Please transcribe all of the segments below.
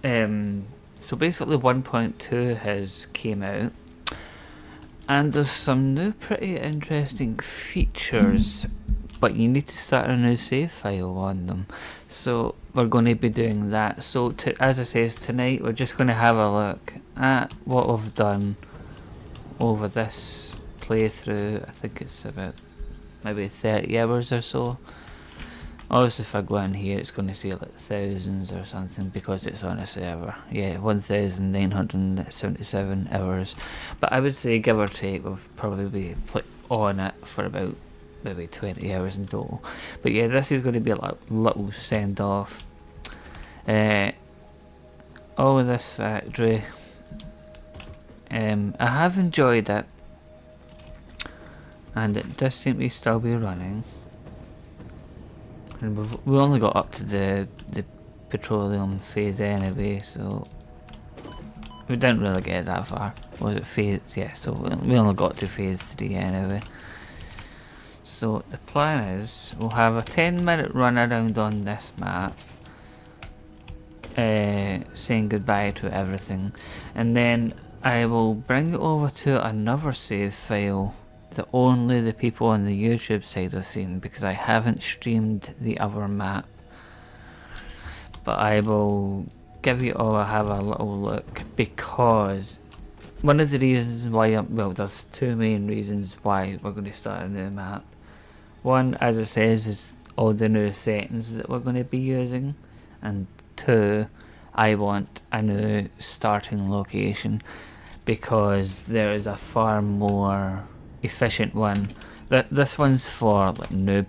So basically 1.2 has came out, and there's some new pretty interesting features, but you need to start a new save file on them. So we're going to be doing that. So as I says, tonight we're just going to have a look at what we've done over this playthrough. I think it's about maybe 30 hours or so. Obviously if I go in here it's going to say like thousands or something because it's on a server. Yeah, 1977 hours. But I would say give or take we've probably put on it for about maybe 20 hours in total. But yeah, this is going to be like little send off. All of this factory. I have enjoyed it, and it does seem to still be running. And we only got up to the petroleum phase anyway, so we didn't really get that far. Was it phase? Yeah, so we only got to phase 3 anyway. So the plan is we'll have a 10-minute run around on this map, saying goodbye to everything, and then I will bring it over to another save file that only the people on the YouTube side have seen, because I haven't streamed the other map. But I will give you all have a little look, because one of the reasons why well, there's two main reasons why we're going to start a new map. One, as it says, is all the new settings that we're going to be using, and two, I want a new starting location, because there is a far more efficient one. This one's for like new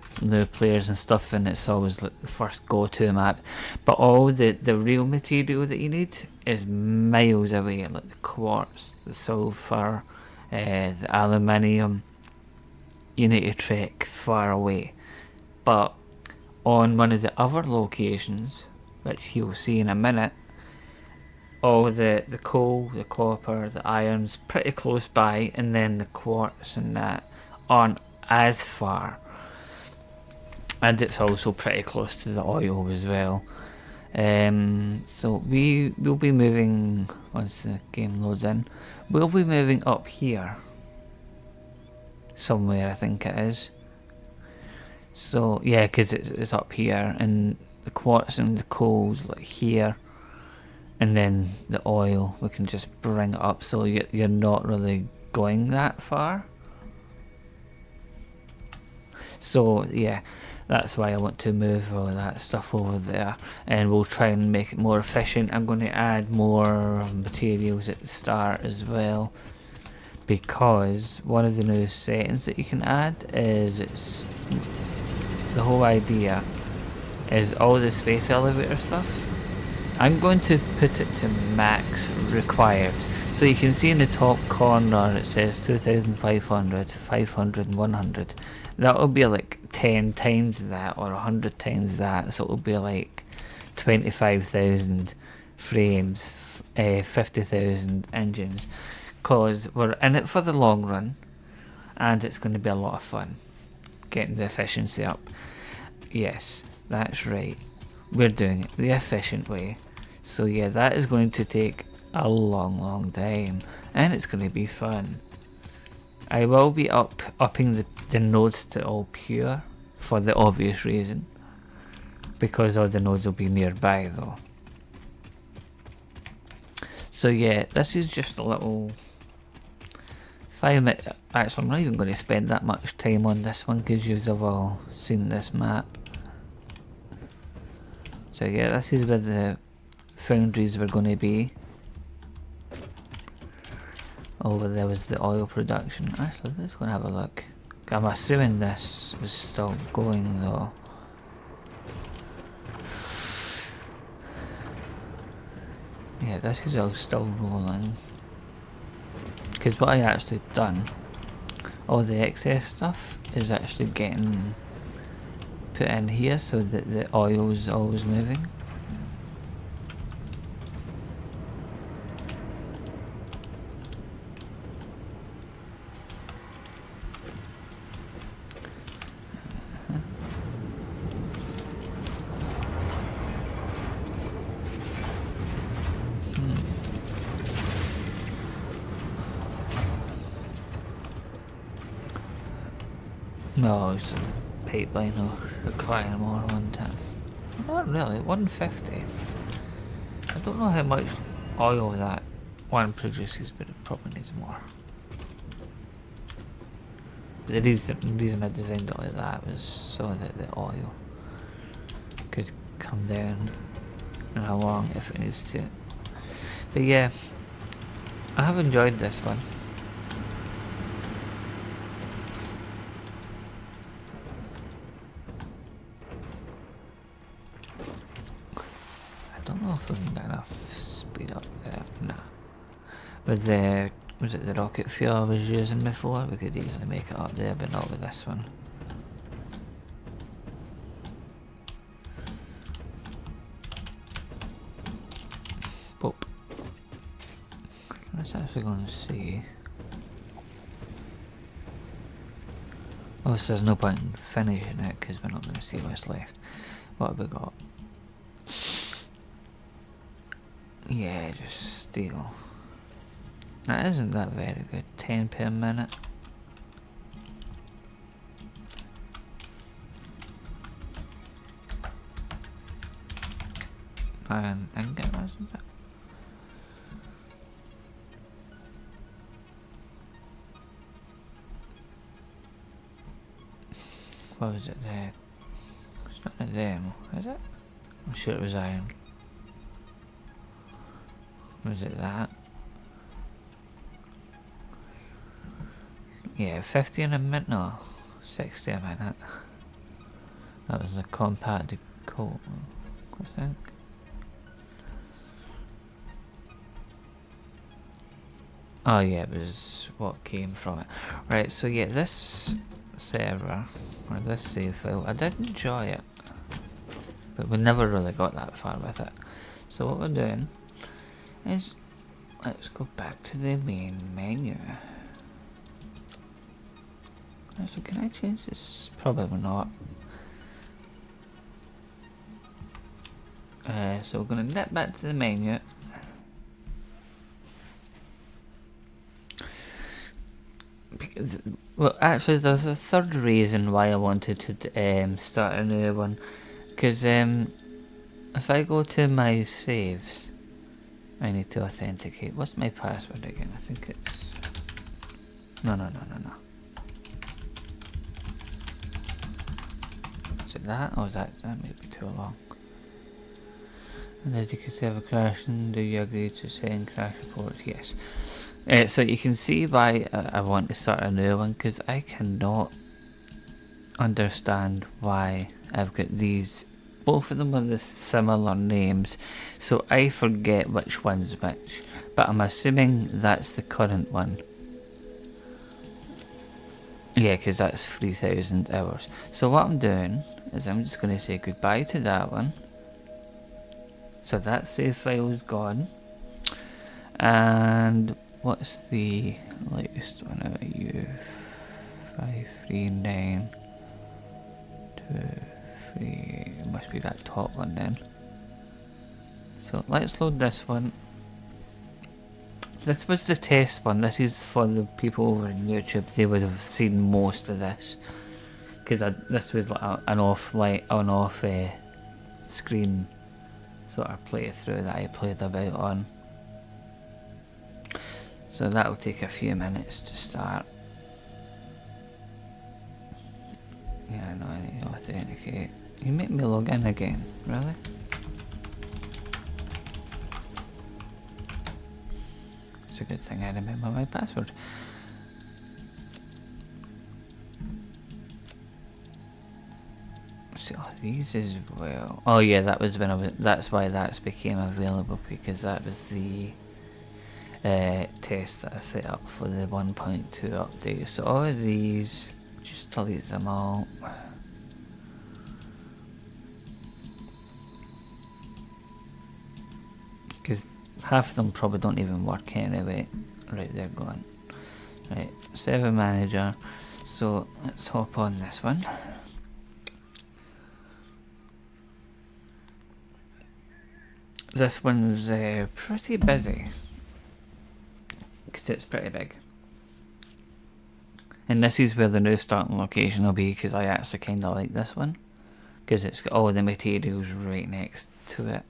players and stuff, and it's always like the first go-to map. But all the real material that you need is miles away, like the quartz, the sulfur, the aluminium. You need to trek far away. But on one of the other locations, which you'll see in a minute, all the coal, the copper, the iron's pretty close by, and then the quartz and that aren't as far. And it's also pretty close to the oil as well. So we will be moving, once the game loads in, we'll be moving up here. Somewhere, I think it is. So yeah, because it's up here, and the quartz and the coal's like here. And then the oil, we can just bring it up so you're not really going that far. So yeah, that's why I want to move all that stuff over there, and we'll try and make it more efficient. I'm going to add more materials at the start as well, because one of the new settings that you can add is the whole idea is all the space elevator stuff. I'm going to put it to max required. So you can see in the top corner it says 2500, 500 and 100. That'll be like 10 times that or 100 times that. So it'll be like 25,000 frames, 50,000 engines. Because we're in it for the long run, and it's going to be a lot of fun getting the efficiency up. Yes, that's right. We're doing it the efficient way. So yeah, that is going to take a long time, and it's going to be fun. I will be upping the nodes to all pure for the obvious reason, because all the nodes will be nearby though. So yeah, this is just a little 5-minute. Actually, I'm not even going to spend that much time on this one because you've all seen this map. So yeah, this is where the foundries were going to be. Over there was the oil production. Actually, let's go and have a look. I'm assuming this is still going though. Yeah, this is all still rolling. Because what I actually done, all the excess stuff is actually getting put in here so that the oil is always moving. No, it's a pipeline will require more, won't it? Not really, 150. I don't know how much oil that one produces, but it probably needs more. The reason I designed it like that was so that the oil could come down and along if it needs to. But yeah, I have enjoyed this one. I don't know if we can get enough speed up there. Nah. With the, was it the rocket fuel I was using before? We could easily make it up there, but not with this one. Boop. Let's actually go and see. Obviously there's no point in finishing it because we're not going to see what's left. What have we got? Yeah, just steel. That isn't that very good. 10 per minute. And I can get that. What was it there? It's not a demo, is it? I'm sure it was iron. Was it that? Yeah, 50 in a minute. No, 60 a minute. That was the compacted coat, I think. Oh yeah, it was what came from it. Right, so yeah, this server, or this save file, I did enjoy it. But we never really got that far with it. So what we're doing is, let's go back to the main menu. So can I change this? Probably not. So we're going to nip back to the menu. Because, well, actually there's a third reason why I wanted to start a new one. Because if I go to my saves, I need to authenticate. What's my password again? I think it's... No. Is it that? Or is that may be too long. And then you can save a crash, and do you agree to send crash reports? Yes. So you can see why I want to start a new one, because I cannot understand why I've got these, both of them with the similar names, so I forget which one's which, but I'm assuming that's the current one. Yeah, because that's 3,000 hours. So what I'm doing is I'm just going to say goodbye to that one. So that save file's gone. And what's the latest one out of you? 5392. It must be that top one then. So let's load this one. This was the test one. This is for the people over in YouTube. They would have seen most of this, because this was like an off screen sort of playthrough that I played about on. So that will take a few minutes to start. Yeah, I know I need to authenticate. You make me log in again, really? It's a good thing I remember my password. So these as well. Oh yeah, that was when that's why that became available, because that was the test that I set up for the 1.2 update. So all of these, just delete them all. Because half of them probably don't even work anyway. Right, they're gone. Right, server manager. So let's hop on this one. This one's pretty busy. Because it's pretty big. And this is where the new starting location will be, because I actually kind of like this one. Because it's got all the materials right next to it.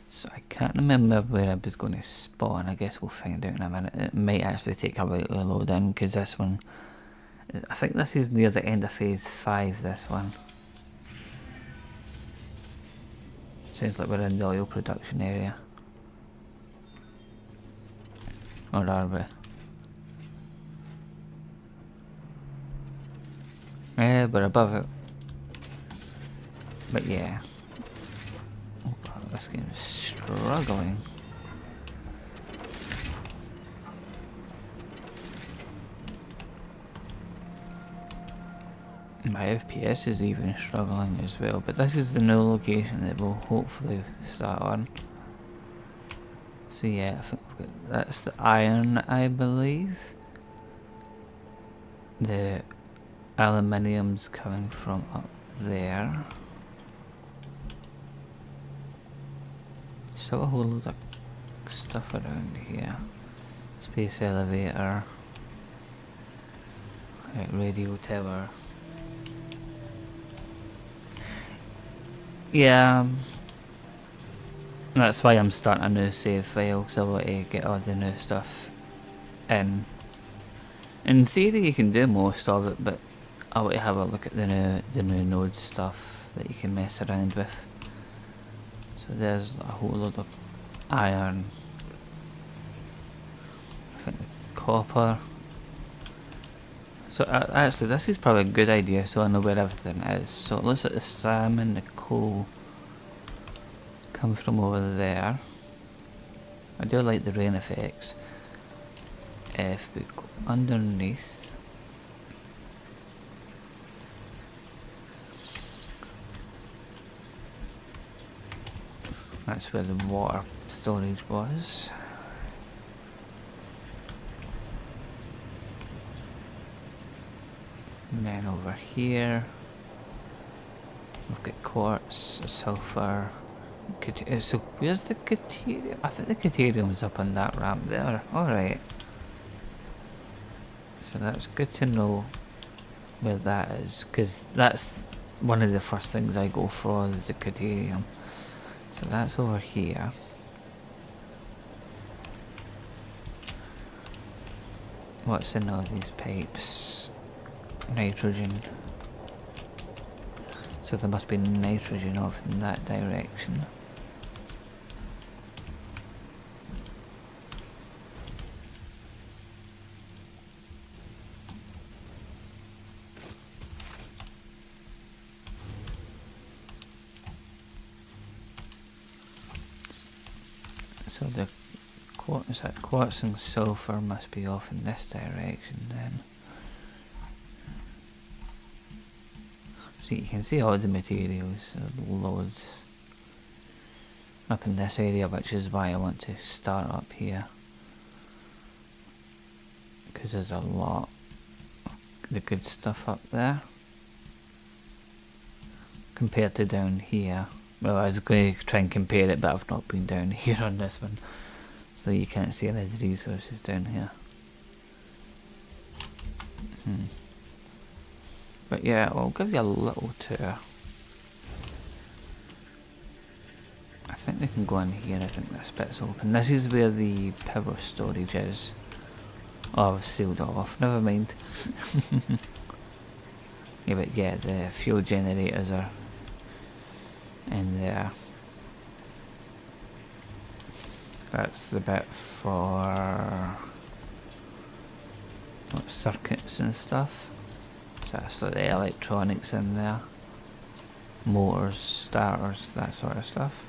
So I can't remember where I was going to spawn. I guess we'll find out in a minute. It might actually take a while to load in, because this one... I think this is near the end of phase 5, this one. Sounds like we're in the oil production area. Or are we? Yeah, we're above it. But yeah. Oh, this game's struggling. My FPS is even struggling as well, but this is the new location that we'll hopefully start on. So yeah, I think we've got, that's the iron, I believe. The aluminium's coming from up there. Still a whole load of stuff around here. Space elevator. Right, radio tower. Yeah, that's why I'm starting a new save file, because I want to get all the new stuff in. In theory you can do most of it, but I want to have a look at the new node stuff that you can mess around with. So there's a whole load of iron. I think the copper. So actually this is probably a good idea, so I know where everything is. So it looks like the salmon, the coal comes from over there. I do like the rain effects. If we go underneath, that's where the water storage was. And then over here we've got quartz, sulfur. So where's the caterium? I think the caterium's up on that ramp there. Alright. So that's good to know where that is, because that's one of the first things I go for is the caterium. So that's over here. What's in all these pipes? Nitrogen. So there must be nitrogen off in that direction. So the quartz and sulfur must be off in this direction then. So you can see all the materials, loads up in this area, which is why I want to start up here, because there's a lot of the good stuff up there compared to down here. Well, I was going to try and compare it, but I've not been down here on this one, so you can't see any of the resources down here. But yeah, I'll give you a little tour. I think they can go in here. I think this bit's open. This is where the power storage is. Oh, I've sealed it off. Never mind. Yeah, but yeah, the fuel generators are in there. That's the bit for circuits and stuff. So that's like the electronics in there. Motors, starters, that sort of stuff.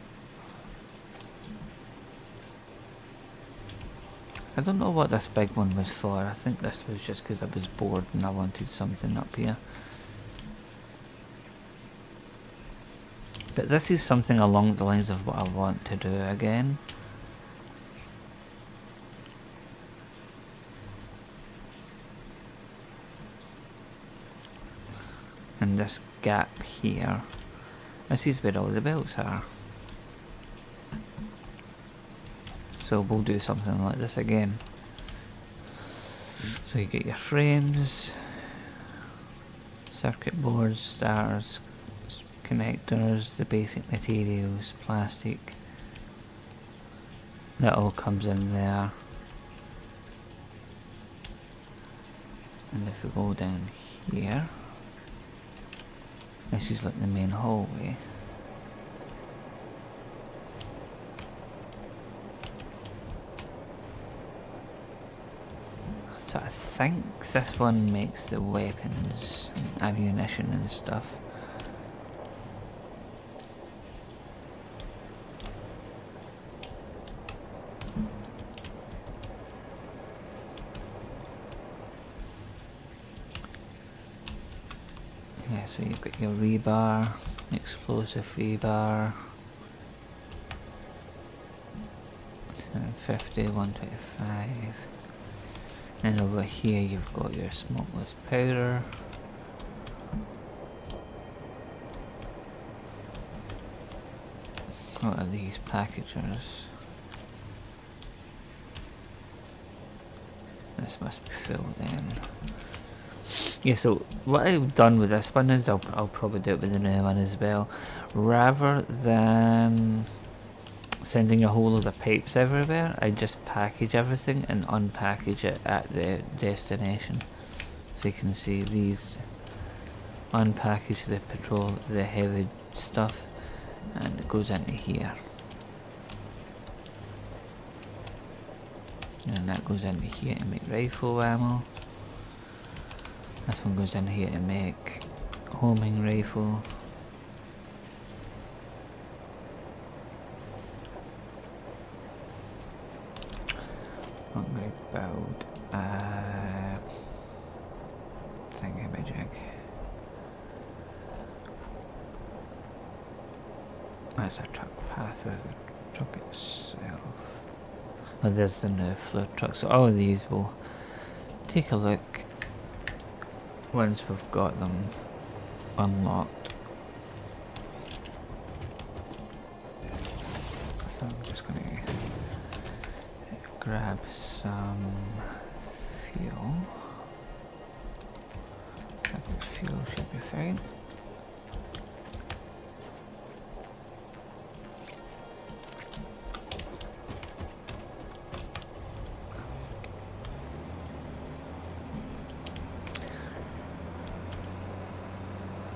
I don't know what this big one was for. I think this was just because I was bored and I wanted something up here. But this is something along the lines of what I want to do again. And this gap here, this is where all the belts are. so we'll do something like this again. So you get your frames, circuit boards, stars, connectors, the basic materials, plastic. That all comes in there. And if we go down here, this is like the main hallway. So I think this one makes the weapons, and ammunition and stuff. Yeah, so you've got your rebar, explosive rebar, 50, 125. And over here you've got your smokeless powder. What are these packages? This must be filled in. Yeah, so what I've done with this one is I'll probably do it with the new one as well. Rather than sending a whole load of pipes everywhere, I just package everything and unpackage it at the destination. So you can see these unpackage the petrol, the heavy stuff, and it goes into here. And that goes into here to make rifle ammo. This one goes in here to make homing rifle. I'm going to build a thingamajig. That's a truck path with the truck itself. Oh, there's the new flood truck. So all of these will take a look once we've got them unlocked. So I'm just going to grab some fuel. I think fuel should be fine.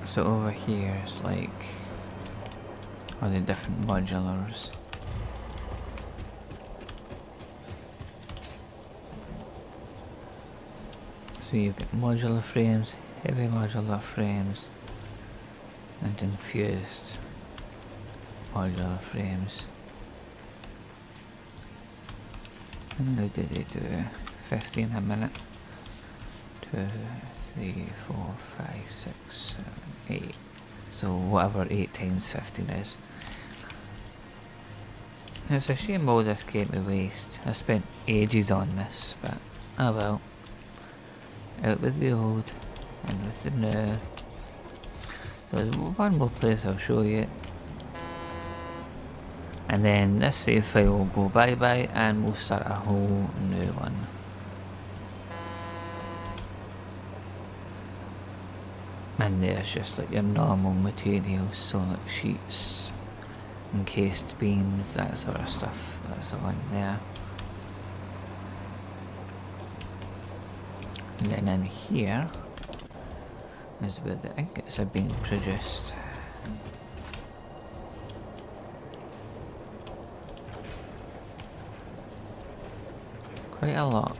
So over here is like all the different modulars. So you've got modular frames, heavy modular frames, and infused modular frames. And they do 15 a minute. 2, 3, 4, 5, 6, 7, 8. So whatever 8 times 15 is. It's a shame all this came to waste. I spent ages on this, but oh well. Out with the old, and with the new. There's one more place I'll show you. And then this save file will go bye bye and we'll start a whole new one. And there's just like your normal materials, so like sheets, encased beams, that sort of stuff, that's all in there. And then in here is where the ingots are being produced. Quite a lot.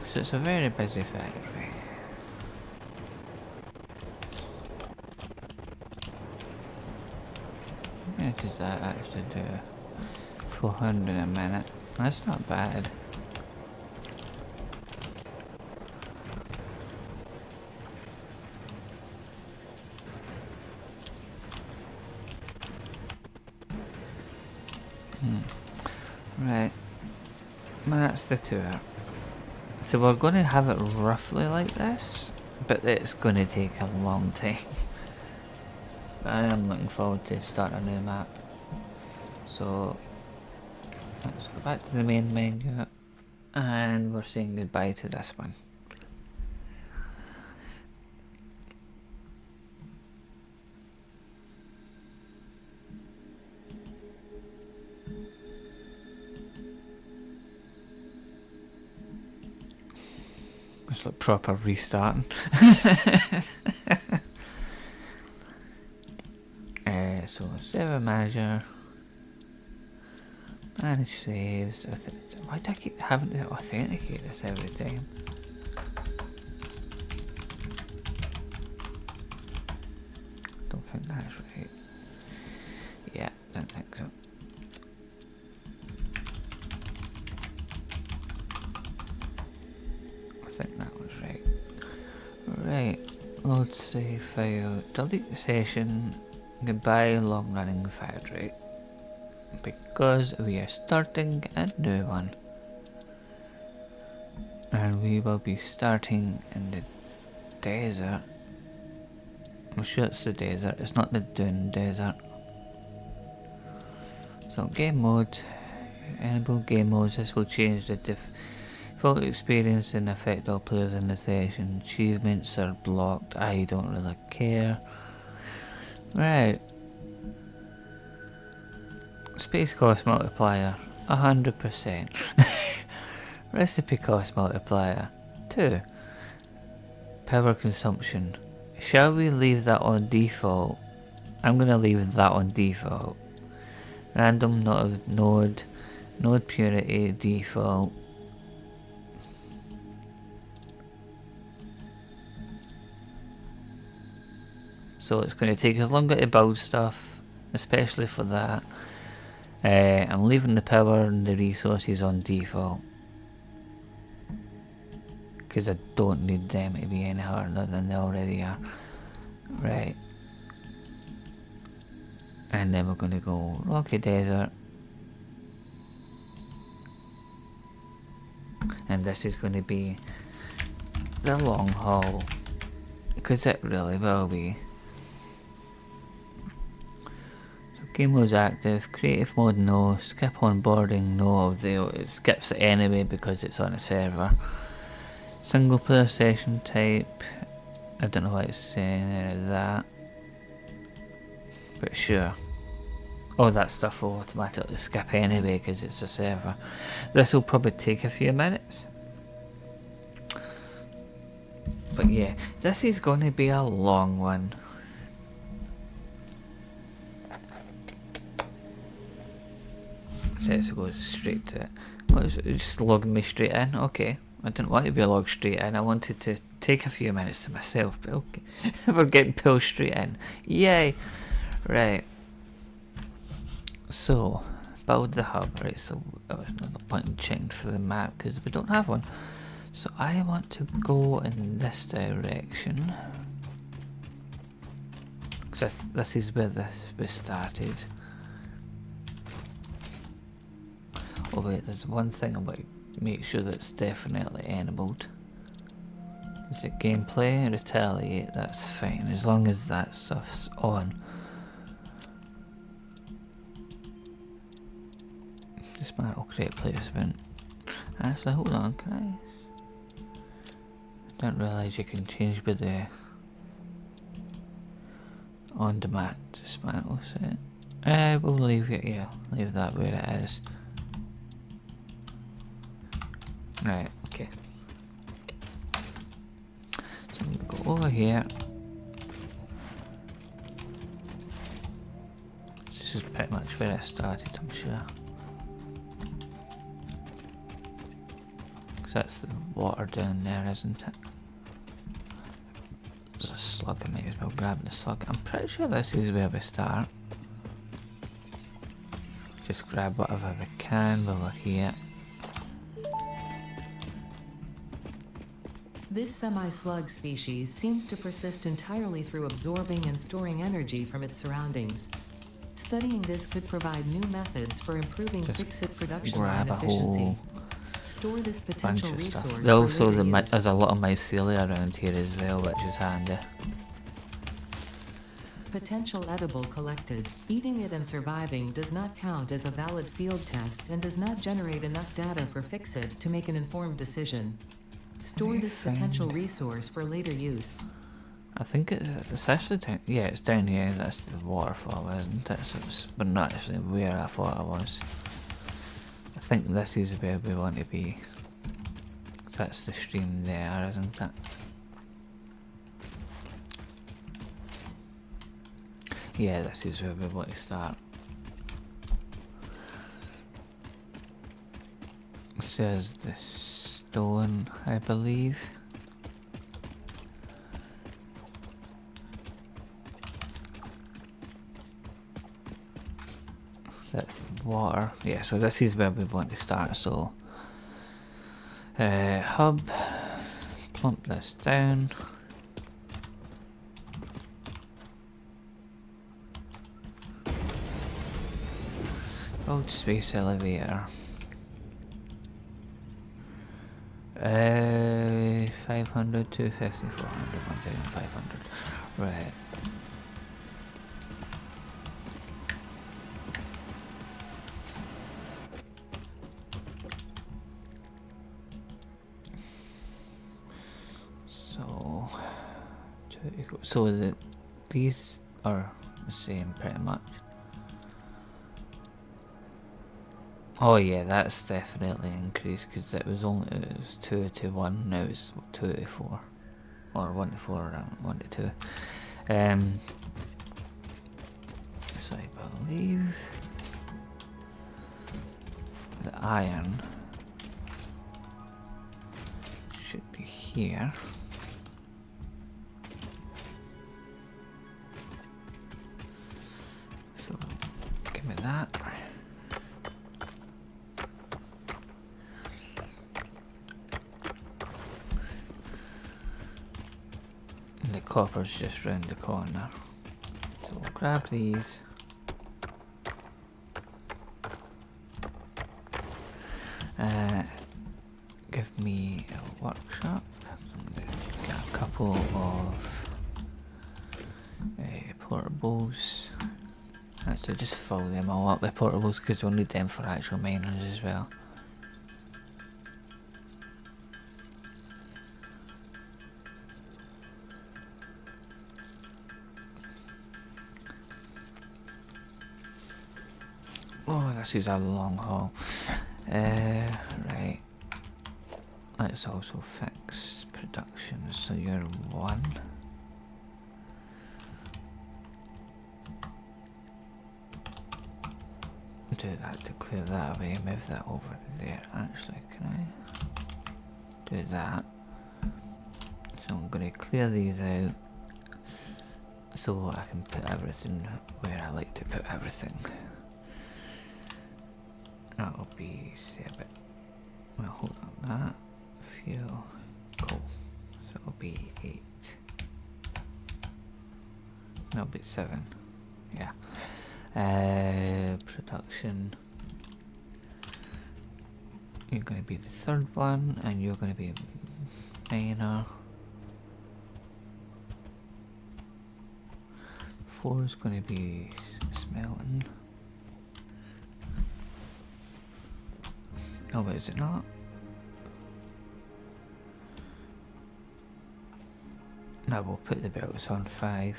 So it's a very busy factory. How does that actually do? 400 a minute. That's not bad. Right. Well, that's the tour. So we're going to have it roughly like this, but it's going to take a long time. I am looking forward to starting a new map. So let's go back to the main menu, and we're saying goodbye to this one. It's like proper restarting. So server manager, manage saves. Why do I keep having to authenticate this every time? Don't think that's right. Yeah, don't think so. I think that was right. Right, load save file, delete the session, goodbye long running factory. Because we are starting a new one. And we will be starting in the desert. I'm sure it's the desert, it's not the Dune desert. So game mode, enable game modes. This will change the default experience and affect all players in the session. Achievements are blocked, I don't really care. Right. Space cost multiplier, 100%. Recipe cost multiplier, 2. Power consumption. Shall we leave that on default? I'm going to leave that on default. Random node purity default. So it's going to take us longer to build stuff, especially for that. I'm leaving the power and the resources on default, because I don't need them to be any harder than they already are. Right. And then we're going to go Rocky Desert. And this is going to be the long haul, because it really will be. So game mode's active, creative mode no, skip onboarding no, it skips it anyway because it's on a server. Single player session type, I don't know why it's saying any of that, but sure. All that stuff will automatically skip anyway because it's a server. This will probably take a few minutes. But yeah, this is going to be a long one. So let's go straight to it. Oh, it's just logging me straight in. Okay. I didn't want to be logged straight in. I wanted to take a few minutes to myself, but okay. We're getting pulled straight in. Yay! Right. So, build the hub. Right, so there's no point in checking for the map because we don't have one. So I want to go in this direction. Because this is where we started. Oh wait, there's one thing I'm going to make sure that's definitely enabled. Is it gameplay? Retaliate, that's fine, as long as that stuff's on. Dismantle crate placement. Actually, hold on, can I? Don't realise you can change by the on demand dismantle set. We'll leave it, yeah, leave that where it is. Right, okay. So I'm gonna go over here. This is pretty much where I started, I'm sure. Because that's the water down there, isn't it? There's a slug, I might as well grab the slug. I'm pretty sure this is where we start. Just grab whatever we can while we're here. This semi-slug species seems to persist entirely through absorbing and storing energy from its surroundings. Studying this could provide new methods for improving Just fix-it production line grab a efficiency. whole Store this bunch potential of stuff. resource There's for also later use. there's a lot of mycelia around here as well, which is handy. Potential edible collected. Eating it and surviving does not count as a valid field test and does not generate enough data for fix-it to make an informed decision. Store this potential resource for later use. I think it's actually down, yeah, it's down here. That's the waterfall, isn't it? So it's, but not actually where I thought it was. I think this is where we want to be. So that's the stream there, isn't it? Yeah, this is where we want to start. There's the stone, I believe. That's water. Yeah, so this is where we want to start. So, hub, plump this down. Road space elevator. 500, 250, 400, 1,500. Right. So these are the same pretty much. Oh yeah, that's definitely increased because it was 2 to 1, now it's 2 to 4, or 1 to 4, or 1 to 2. So I believe the iron should be here. So give me that. And the copper's just round the corner. So we'll grab these. Give me a workshop. Get a couple of portables. Actually, just fill them all up with portables because we'll need them for actual miners as well. Oh, this is a long haul. Right. Let's also fix production. So you're 1. Do that to clear that away. Move that over there. Actually, can I do that? So I'm going to clear these out so I can put everything where I like to put everything. That'll be, say, a bit. Well, hold on that. Fuel. Cool. So it'll be 8. No, it'll be 7. Yeah. Production. You're going to be the 3rd one, and you're going to be miner. 4 is going to be smelting. Oh, but is it not? No, we'll put the belts on 5.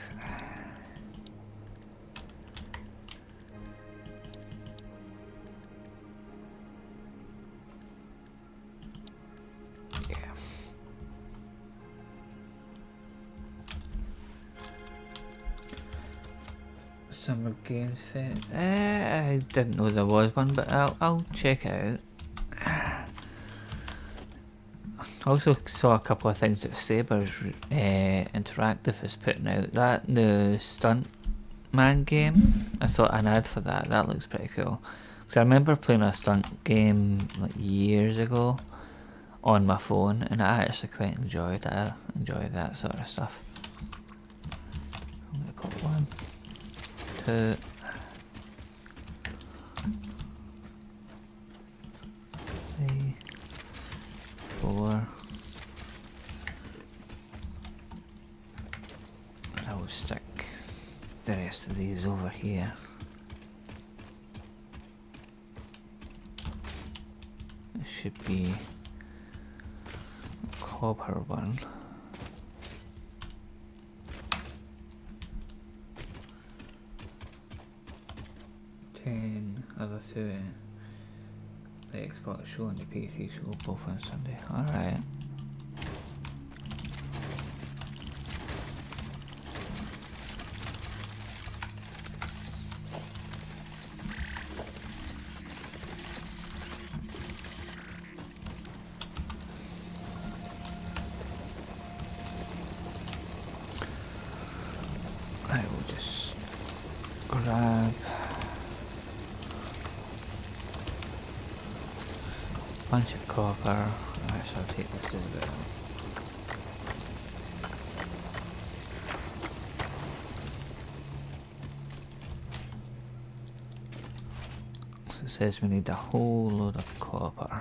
Yeah. Summer Games Fair. I didn't know there was one, but I'll check it out. I also saw a couple of things that Sabre's Interactive is putting out. That new Stunt Man game, I saw an ad for that. That looks pretty cool. Because I remember playing a stunt game like years ago on my phone, and I actually quite enjoyed it. I enjoy that sort of stuff. I'm going to put 1, 2, I'll stick the rest of these over here. It should be a copper one. 10 other 2. The Xbox show and the PC show both on Sunday. Alright. I will just grab a bunch of copper. Alright, so I'll take this as well. So it says we need a whole load of copper.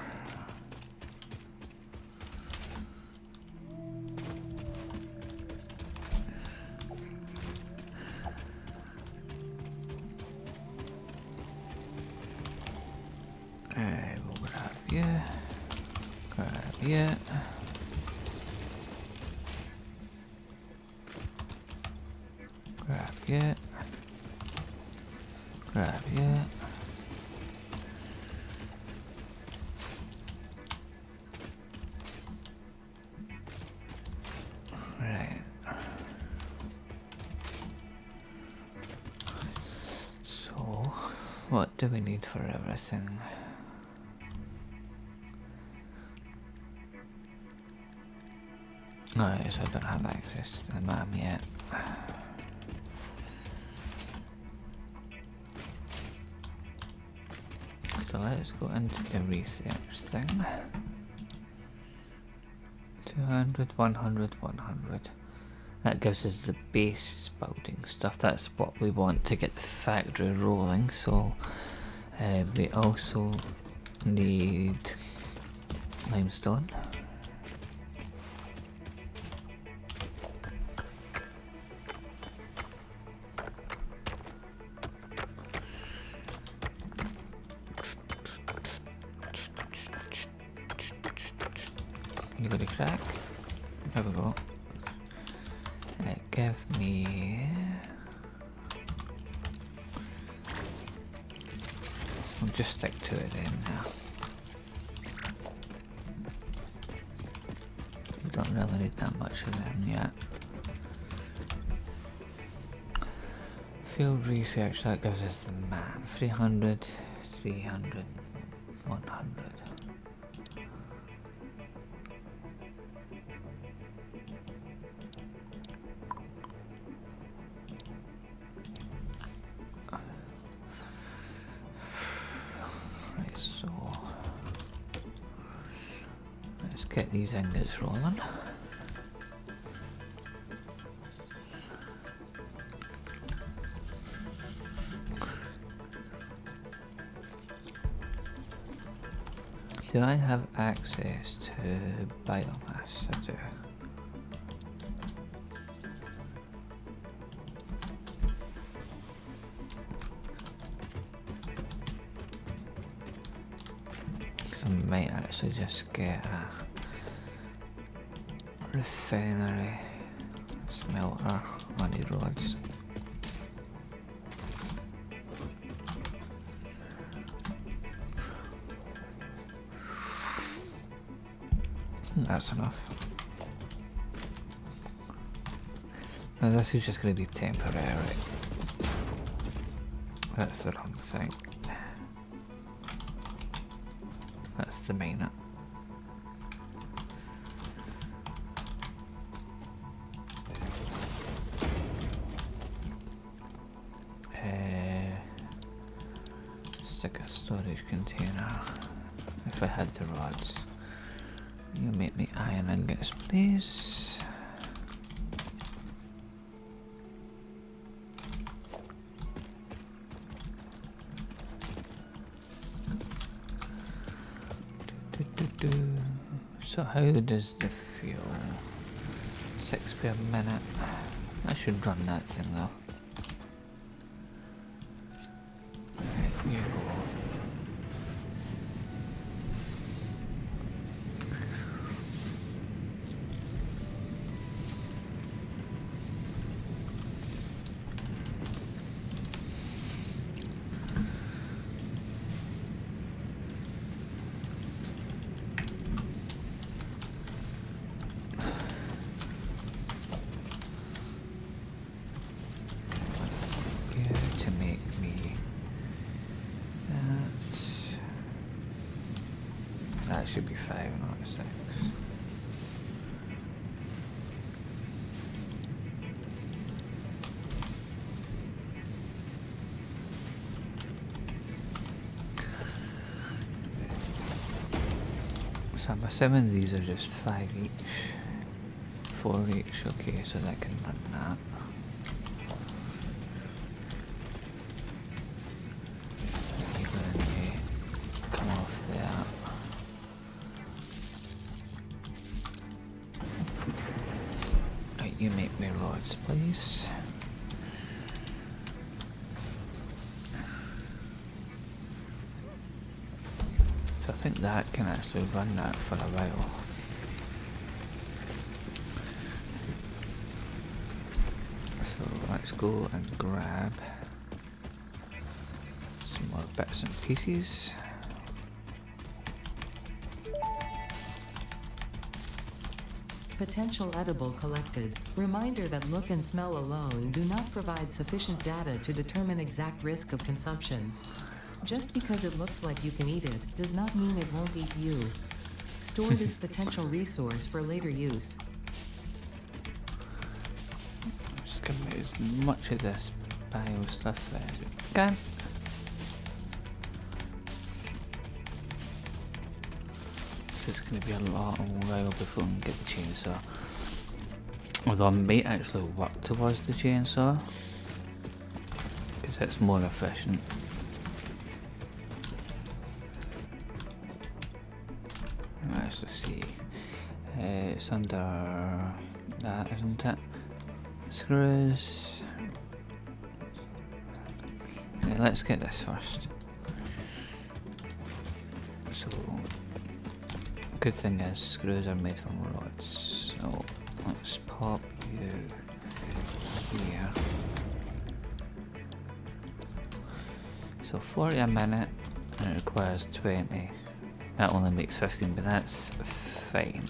We'll grab you. Grab you. Grab you. Grab you. Right. So, what do we need for everything? Alright, so I don't have access to the map yet. So let's go into the research thing. 200, 100, 100. That gives us the base building stuff. That's what we want to get the factory rolling. So we also need limestone. You got a crack? There we go. Give me... We'll just stick to it then now. We don't really need that much of them yet. Field research, that gives us the map. 300, 300, 100. Get these ingots rolling. Do I have access to biomass? I do. So I might actually just get a refinery smelter on the roads. That's enough. Now this is just going to be temporary. That's the wrong thing. That's the miner. Stick a storage container. If I had the rods. You make me iron ingots, please. So how does the fuel? 6 per minute. I should run that thing though. Right, you go. To make me that should be 5, not 6. So I'm assuming these are just 5 each, 4 each. Okay, so that can run that. Come off there. Right, you make me rods, please. So I think that can actually run that for a while. So let's go and grab some more bits and pieces. Potential edible collected. Reminder that look and smell alone do not provide sufficient data to determine exact risk of consumption. Just because it looks like you can eat it does not mean it won't eat you. Store this potential resource for later use. Just give me as much of this bio stuff as I can. It's going to be a lot while before we can get the chainsaw. Although I might actually work towards the chainsaw because it's more efficient. Let's just see. It's under that, isn't it? Screws. Yeah, let's get this first. So. Good thing is, screws are made from rods, so let's pop you here. So 40 a minute, and it requires 20. That only makes 15, but that's fine.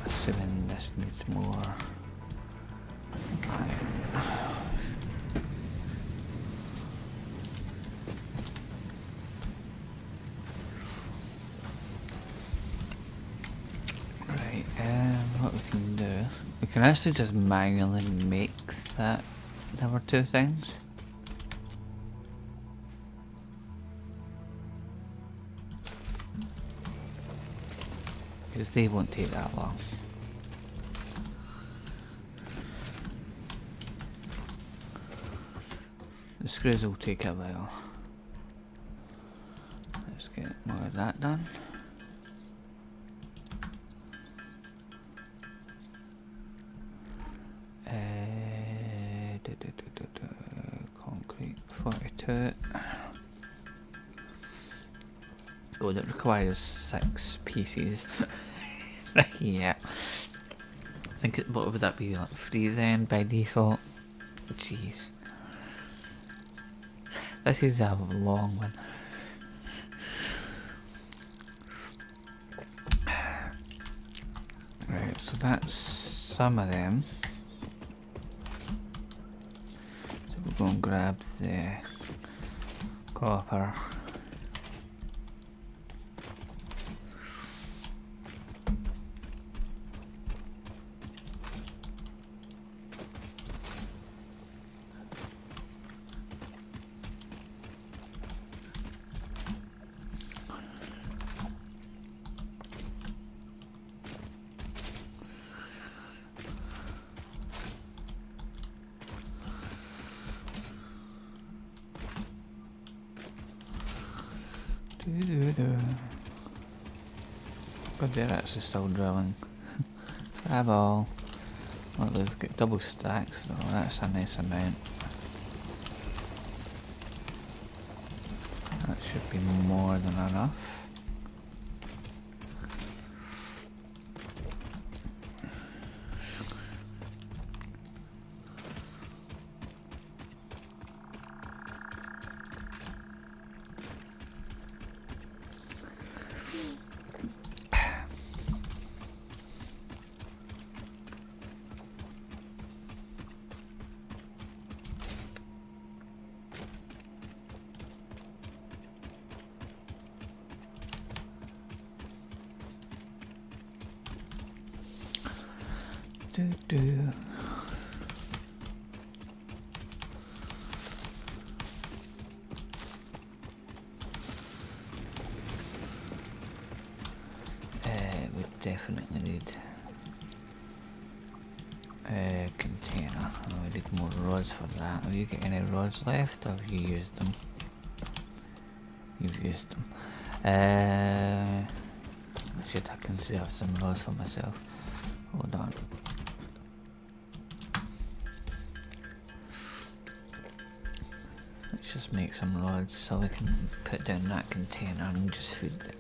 I'm assuming this needs more. What we can do, we can actually just manually make that number 2 things. Because they won't take that long. The screws will take a while. Let's get more of that done. Concrete 42. Oh, that requires 6 pieces. Yeah. I think what would that be, like 3 then by default? Jeez. This is a long one. Right, so that's some of them. So we'll go and grab the copper. But they're actually still drilling. Bravo. Well, they've got double stacks, so that's a nice amount. That should be more than enough. Do. We definitely need a container. Oh, we need more rods for that. Have you got any rods left, or have you used them? You've used them. I conserve some rods for myself. Hold on. Let's just make some rods so we can put down that container and just feed it.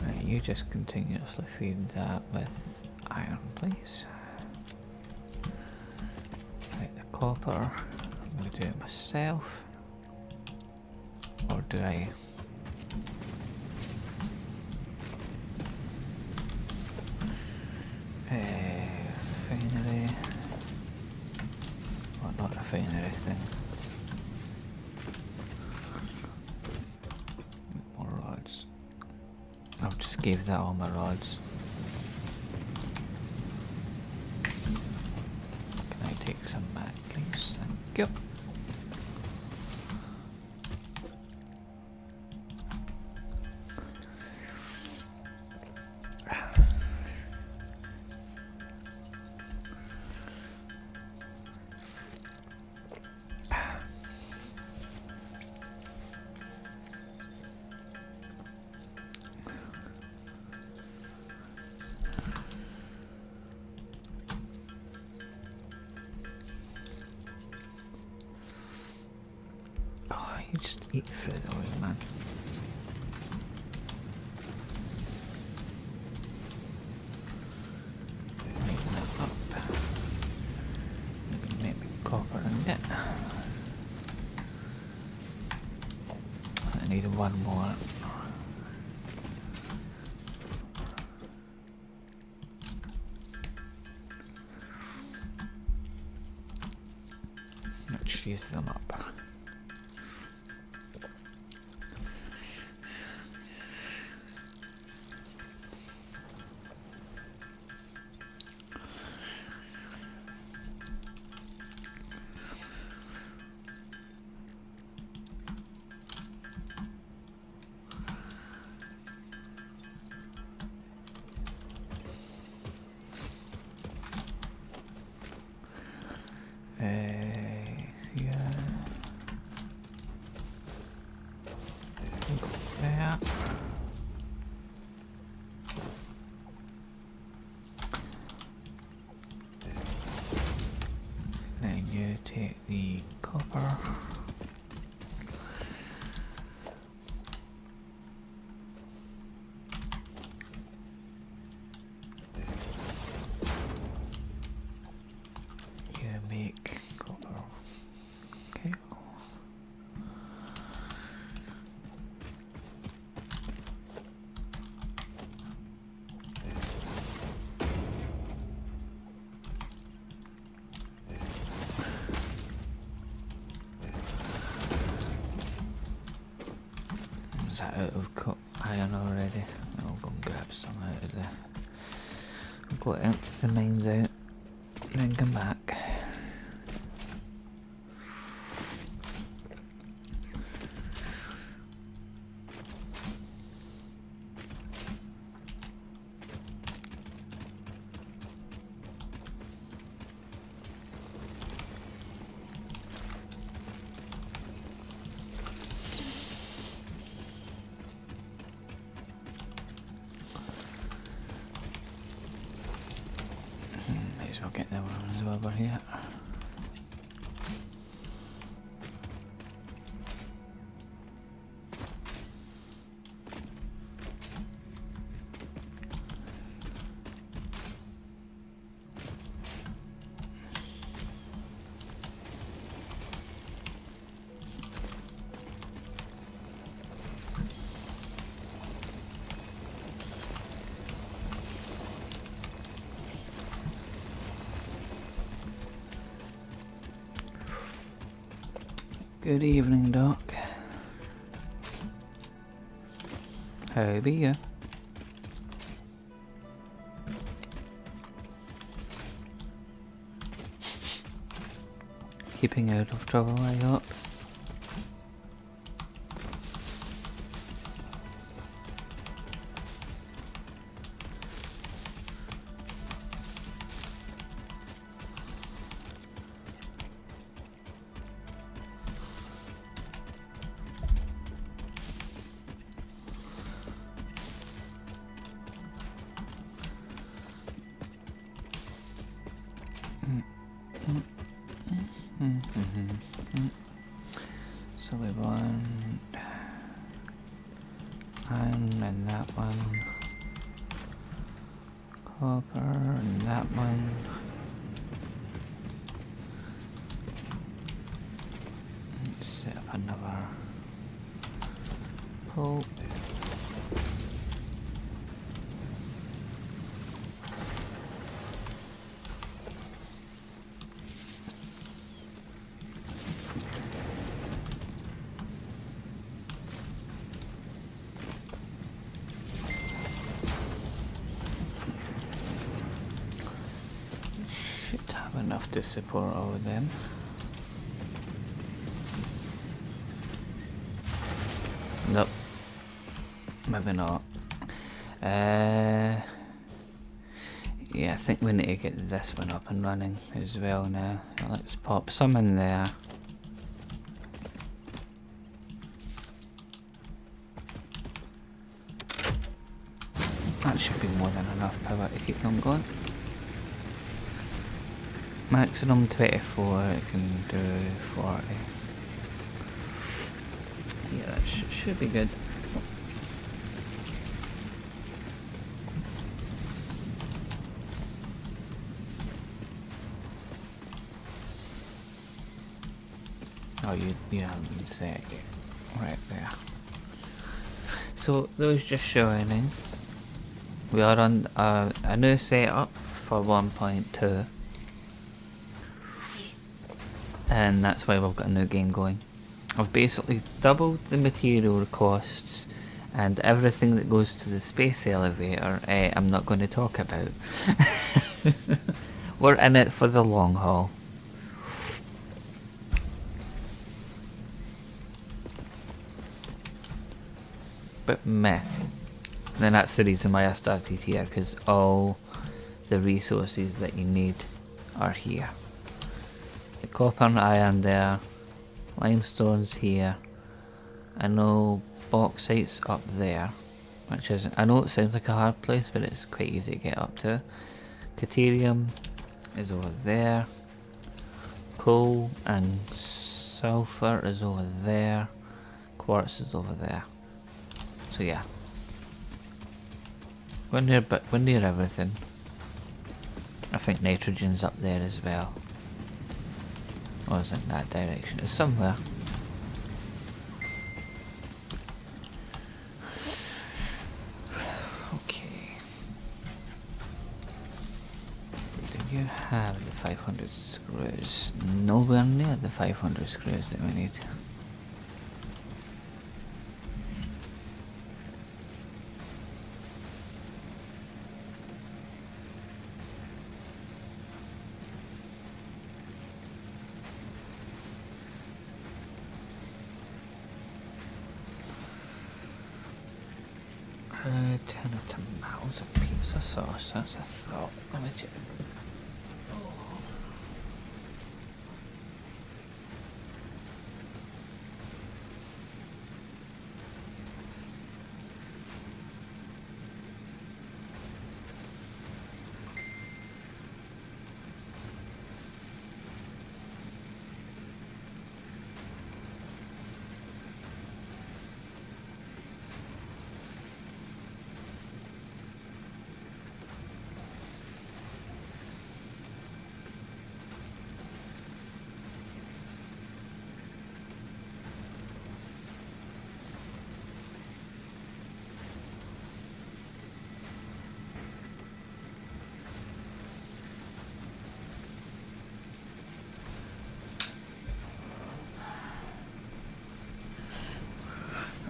Right, you just continuously feed that with iron, please. Right, the copper. I'm going to do it myself. Or do I? Refinery. Well, not refinery thing. More rods. I'll just give that all my rods. Can I take some back, please? Thank you. You just eat through the oil, man. Make that up. Maybe copper and it. I need one more. Let's use them up. Yeah. There. Then you take the copper. You make copper. Okay. Is that out of iron already? I'll go and grab some out of there. I'll go empty the mines out and then come back. get the other ones while we're here. Good evening, Doc. How be you? Keeping out of trouble, I hope. So we want iron and that one, copper and that one. Let's set up another pole. Enough to support all of them. Nope. Maybe not. Yeah, I think we need to get this one up and running as well now. Let's pop some in there. That should be more than enough power to keep them going. Maximum 24, it can do 40. Yeah, that should be good. Oh, you haven't been set yet. Right there. So, those just showing. We are on a new setup for 1.2. And that's why we've got a new game going. I've basically doubled the material costs, and everything that goes to the space elevator I'm not going to talk about. We're in it for the long haul. But meh. And that's the reason why I started here, because all the resources that you need are here. The copper and iron there, limestone's here, I know bauxite's up there, which is, I know it sounds like a hard place, but it's quite easy to get up to. Deuterium is over there, coal and sulfur is over there, quartz is over there. So yeah, we're near everything. I think nitrogen's up there as well. Or is it in that direction? It's somewhere. Okay. Do you have the 500 screws? Nowhere near the 500 screws that we need. Tomatoes, a pizza sauce, that's a thought. Let me check.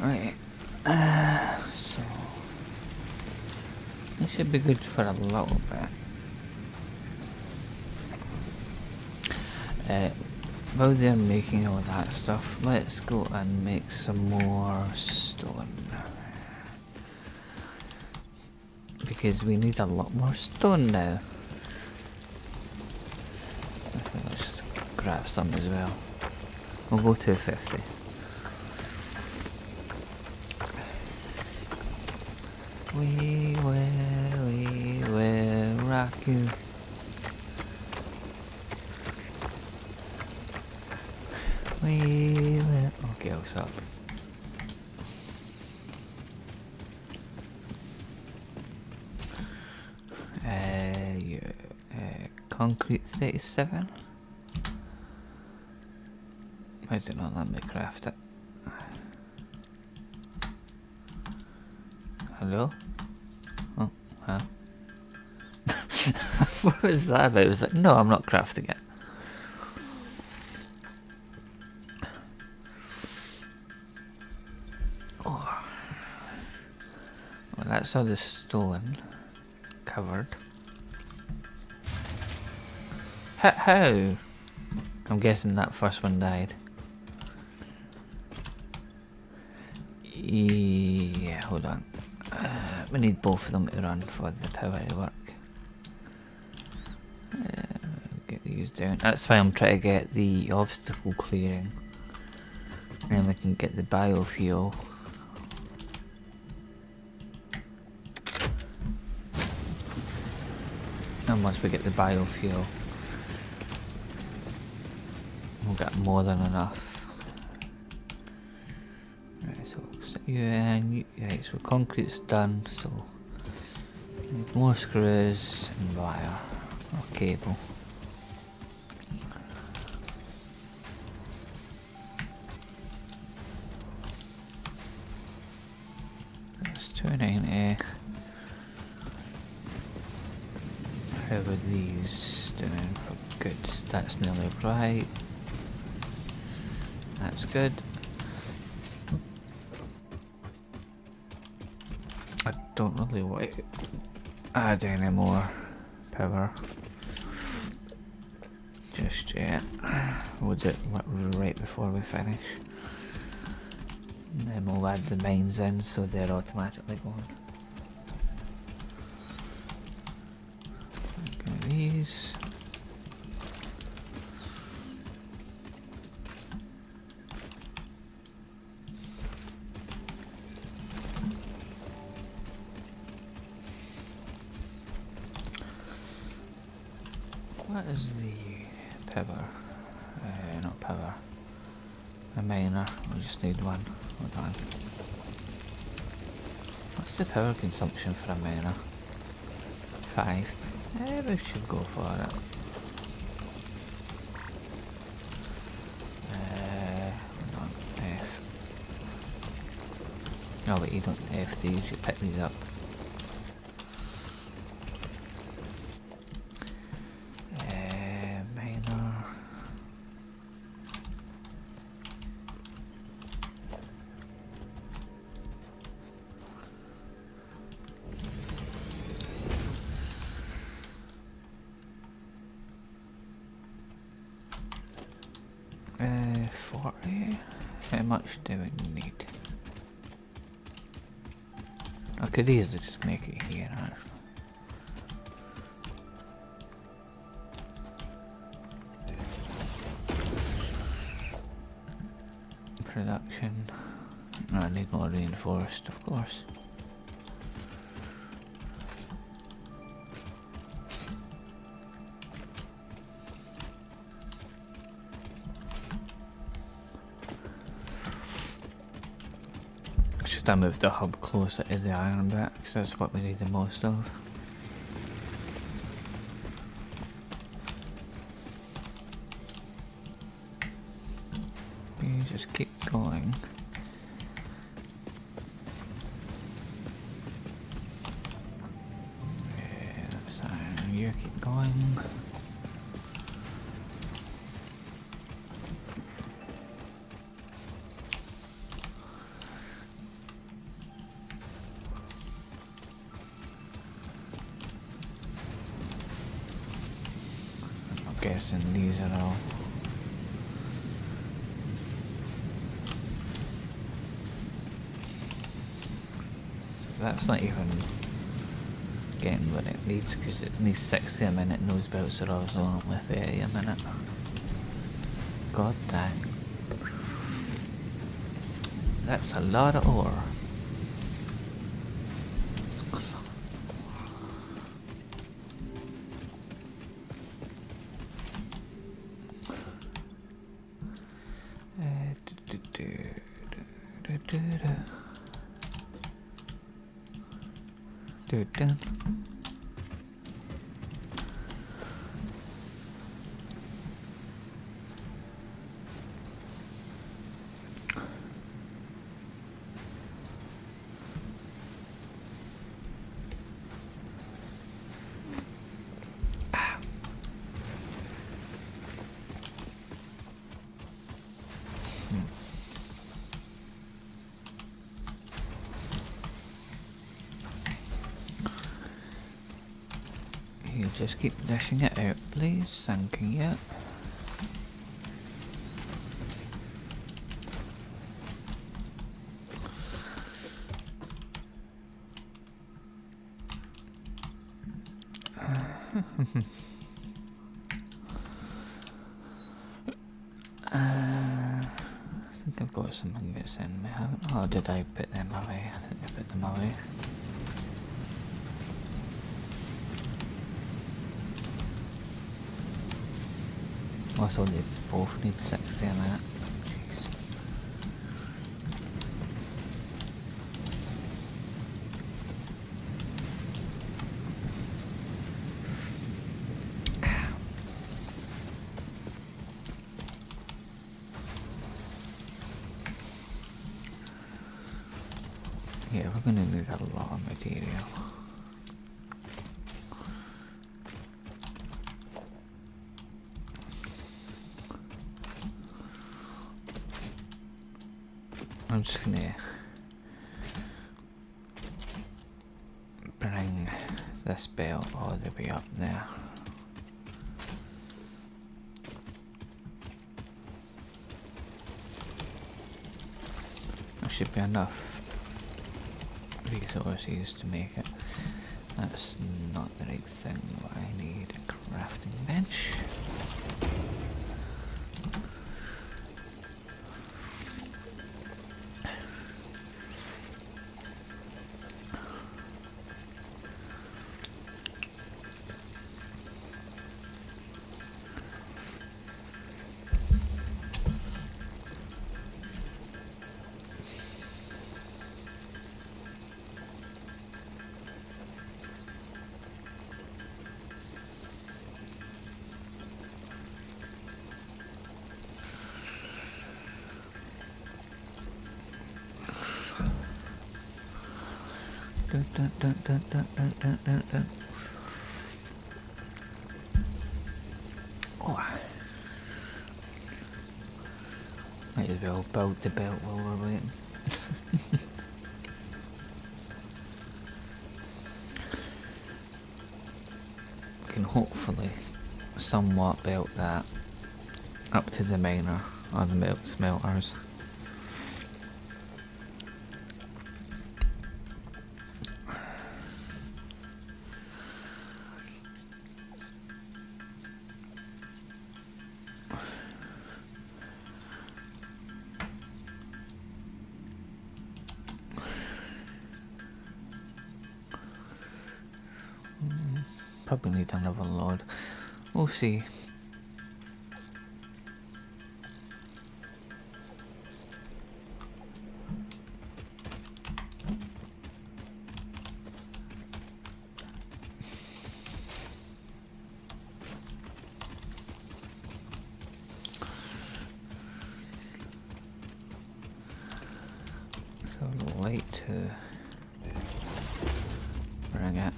Right. So this should be good for a little bit. While they're making all that stuff, let's go and make some more stone. Because we need a lot more stone now. Okay, let's just grab some as well. We'll go 250. We will rock you. We will. Okay, I'll stop. Concrete 37. Why is it not letting me craft it? Hello? Oh, huh? What was that about? It was like, no, I'm not crafting it. Oh. Well, that's all the stone covered. How? I'm guessing that first one died. Yeah, hold on. We need both of them to run for the power to work. Get these down. That's why I'm trying to get the obstacle clearing. Then we can get the biofuel. And once we get the biofuel, we'll get more than enough. Right, so right, so concrete's done, so need more screws and wire or cable. That's 290. How about these doing for goods? That's nearly right. That's good. I don't really want to add any more power just yet. We'll do it right before we finish. And then we'll add the mines in so they're automatically going. Okay, these. What is the power? Not power. A miner. We just need one. Hold on. What's the power consumption for a miner? 5. We should go for it. Hold on. F. No, but you don't F these. You pick these up. How much do we need? I could easily just make it here, actually. Production. No, I need more reinforced, of course. Should I move the hub closer to the iron bit, because that's what we need the most of. You just keep going. Yeah, that's iron. You keep going. interesting. These are all. That's not even getting what it needs, because it needs 60 a minute, and those belts are also only 30 a minute. God dang. That's a lot of ore. Done. You just keep dishing it out, please. Thank you. I think I've got some ingots in me, haven't I? Or did I put them away? I think I put them away. Also, they both need 60 a minute. Jeez. Yeah, we're gonna need a lot of material. I'm just gonna bring this belt all the way up there. There should be enough resources to make it. That's not the right thing. What I need a crafting bench. Oh. Might as well build the belt while we're waiting. We can hopefully somewhat belt that up to the miner or the milk smelters. Probably need another load. We'll see. So I'd like to bring it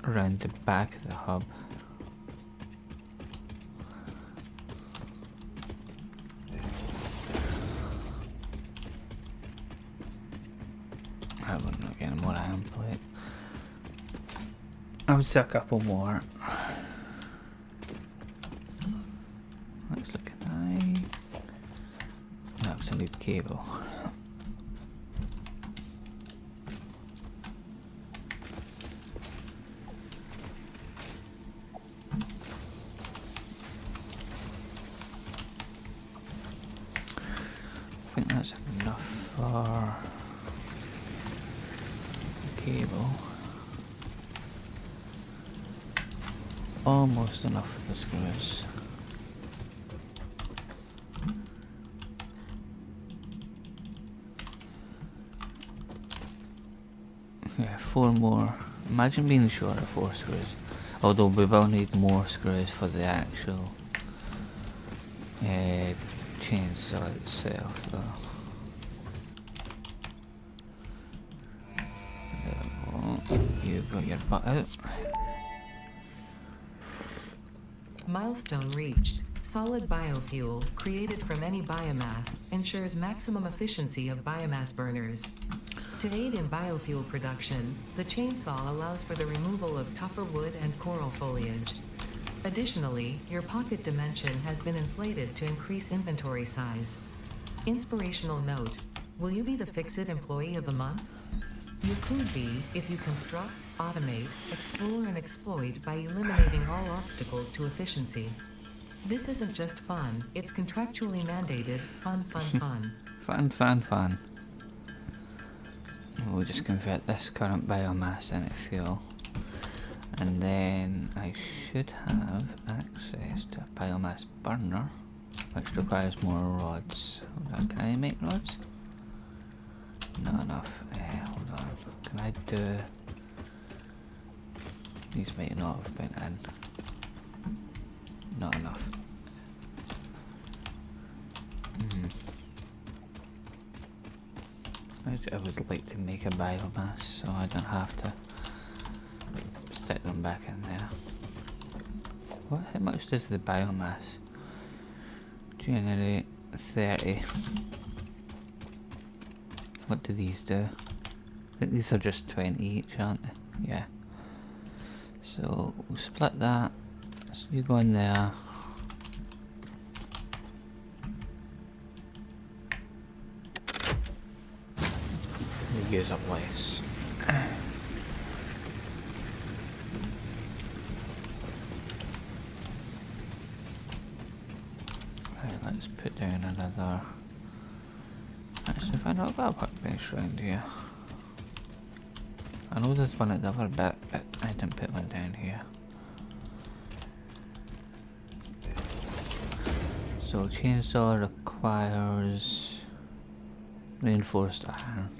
around the back of the hub. I wouldn't not getting more iron plate. I would say a couple more. cable. I think that's enough for the cable. Almost enough for the screws. Yeah, 4 more. Imagine being short of 4 screws. Although we will need more screws for the actual chainsaw itself though. You got your butt out. Milestone reached. Solid biofuel, created from any biomass, ensures maximum efficiency of biomass burners. To aid in biofuel production, the chainsaw allows for the removal of tougher wood and coral foliage. Additionally, your pocket dimension has been inflated to increase inventory size. Inspirational note: will you be the Fix-It Employee of the Month? You could be if you construct, automate, explore and exploit by eliminating all obstacles to efficiency. This isn't just fun, it's contractually mandated fun. Fun. We'll just convert this current biomass into fuel. And then I should have access to a biomass burner, which requires more rods. Hold on, can I make rods? Not enough. Hold on. Can I do... These might not have been in. Not enough. I would like to make a biomass so I don't have to stick them back in there. What? How much does the biomass generate? 30. What do these do? I think these are just 20 each, aren't they? Yeah. So we'll split that. So you go in there. We use up less. Right, let's put down another. Actually, if I not got a workbench around here. I know there's one at the other bit, but I didn't put one down here. So chainsaw requires reinforced iron.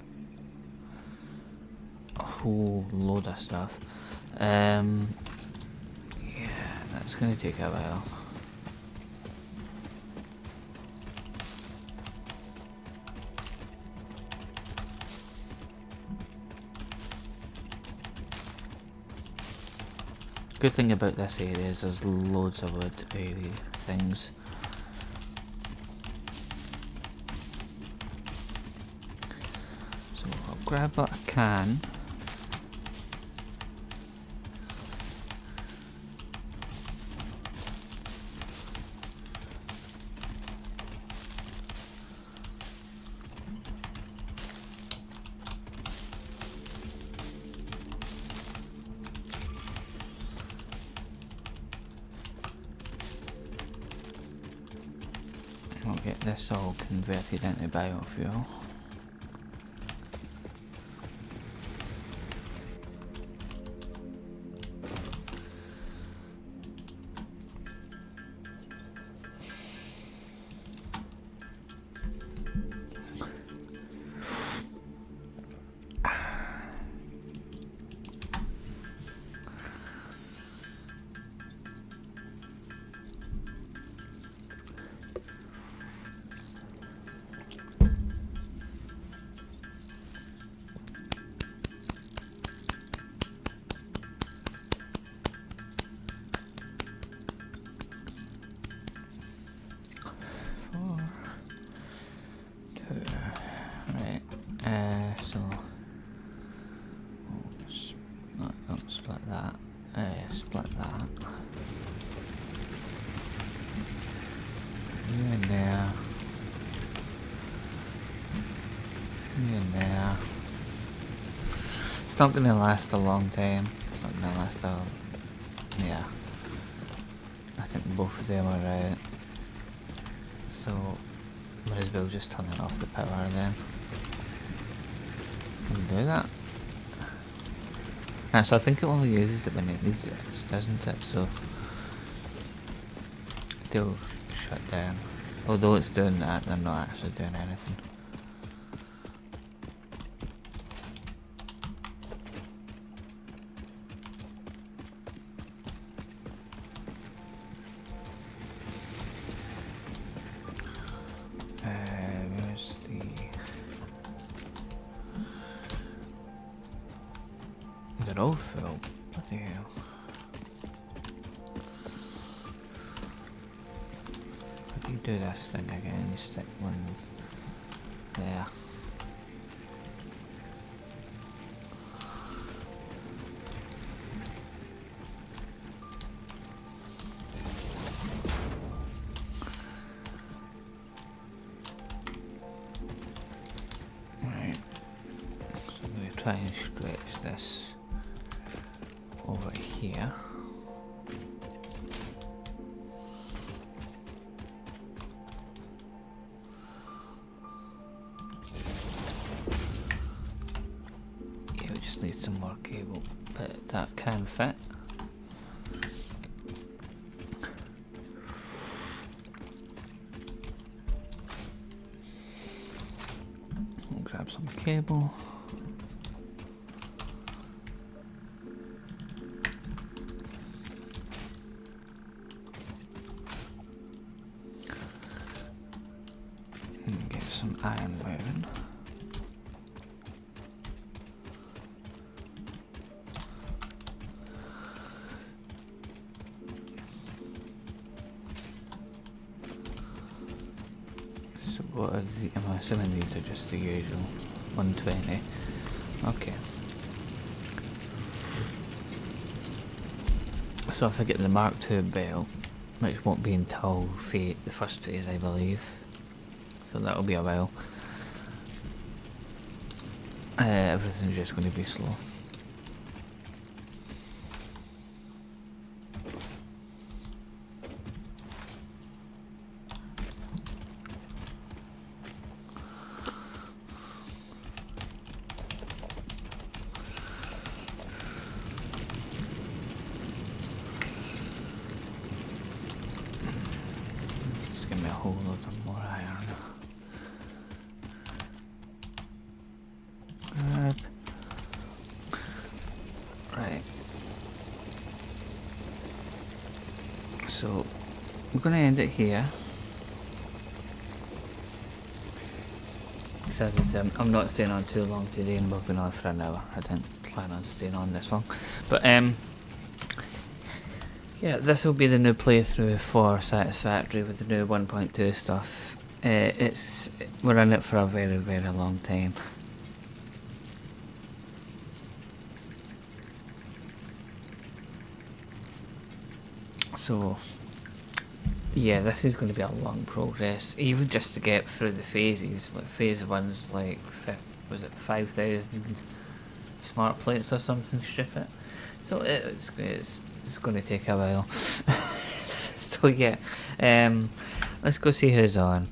A whole load of stuff. Yeah, that's gonna take a while. Good thing about this area is there's loads of wood things. So I'll grab what I can. We'll get this all converted into biofuel. It's not gonna last a long time. It's not gonna last a... Yeah. I think both of them are out. So, might as well just turn it off the power then. And do that. So I think it only uses it when it needs it, doesn't it? So, they'll shut down. Although it's doing that, they're not actually doing anything. Where's the... They're all full. What the hell? How do you do this thing again? You stick one there. Right. So I'm going to try and stretch this over here. Yeah, we just need some more cable, but that can fit. We'll grab some cable. And get some iron wiring. So what are the... I'm assuming these are just the usual 120. Okay. So if I get the Mark II belt, which won't be until the first phase, I believe. So that'll be a while. Everything's just going to be slow. Just give me a whole load of more iron. Right. So I'm gonna end it here. Because as I said, I'm not staying on too long today, and we've been on for an hour. I didn't plan on staying on this long, but yeah, this will be the new playthrough for Satisfactory with the new 1.2 stuff. We're in it for a very, very long time. So, yeah, this is going to be a long progress, even just to get through the phases. Like phase one's like, was it 5,000 smart plates or something stupid? So it's going to take a while. So yeah, let's go see who's on.